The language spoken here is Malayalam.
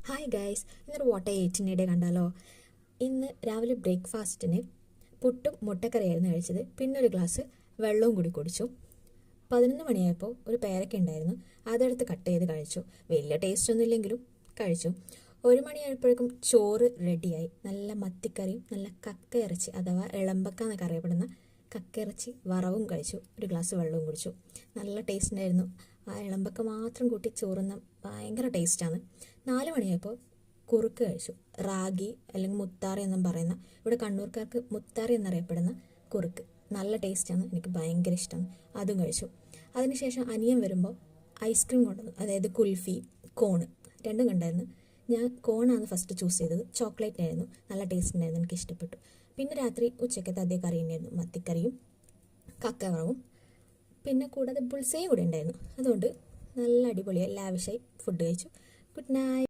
ഹായ് ഗൈസ്, ഇന്നൊരു വാട്ട് എയ്റ്റിനിടെ കണ്ടാലോ. ഇന്ന് രാവിലെ ബ്രേക്ക്ഫാസ്റ്റിന് പുട്ടും മുട്ടക്കറിയായിരുന്നു കഴിച്ചത്. പിന്നെ ഒരു ഗ്ലാസ് വെള്ളവും കൂടി കുടിച്ചു. 11 മണിയായപ്പോൾ ഒരു പേരക്ക ഉണ്ടായിരുന്നു, അതെടുത്ത് കട്ട് ചെയ്ത് കഴിച്ചു. വലിയ ടേസ്റ്റ് ഒന്നും ഇല്ലെങ്കിലും കഴിച്ചു. 1 മണിയായപ്പോഴേക്കും ചോറ് റെഡിയായി. നല്ല മത്തിക്കറിയും നല്ല കക്ക ഇറച്ചി അഥവാ ഇളമ്പക്ക എന്നൊക്കെ അറിയപ്പെടുന്ന കക്ക ഇറച്ചി വറവും കഴിച്ചു. ഒരു ഗ്ലാസ് വെള്ളവും കുടിച്ചു. നല്ല ടേസ്റ്റ് ഉണ്ടായിരുന്നു. ആ ഇളമ്പക്ക മാത്രം കൂട്ടി ചോറുന്ന ഭയങ്കര ടേസ്റ്റാണ്. 4 മണിയായപ്പോൾ കുറുക്ക് കഴിച്ചു. റാഗി അല്ലെങ്കിൽ മുത്താറി എന്നും പറയുന്ന, ഇവിടെ കണ്ണൂർക്കാർക്ക് മുത്താറി എന്നറിയപ്പെടുന്ന കുറുക്ക് നല്ല ടേസ്റ്റാണ്, എനിക്ക് ഭയങ്കര ഇഷ്ടമാണ്. അതും കഴിച്ചു. അതിനുശേഷം അനിയൻ വരുമ്പോൾ ഐസ്ക്രീം കൊണ്ടുവന്നു, അതായത് കുൽഫി, കോണ് രണ്ടും കണ്ടായിരുന്നു. ഞാൻ കോണാണ് ഫസ്റ്റ് ചൂസ് ചെയ്തത്. ചോക്ലേറ്റ് ആയിരുന്നു, നല്ല ടേസ്റ്റ് ഉണ്ടായിരുന്നു, എനിക്ക് ഇഷ്ടപ്പെട്ടു. പിന്നെ രാത്രി ഉച്ചക്കത്തെ അതേ കറി തന്നെയായിരുന്നു, മത്തിക്കറിയും കക്കവറവും. പിന്നെ കൂടാതെ ബുൾസയും കൂടി ഉണ്ടായിരുന്നു. അതുകൊണ്ട് നല്ല അടിപൊളിയായി ലാവിഷായി ഫുഡ് കഴിച്ചു. Good night.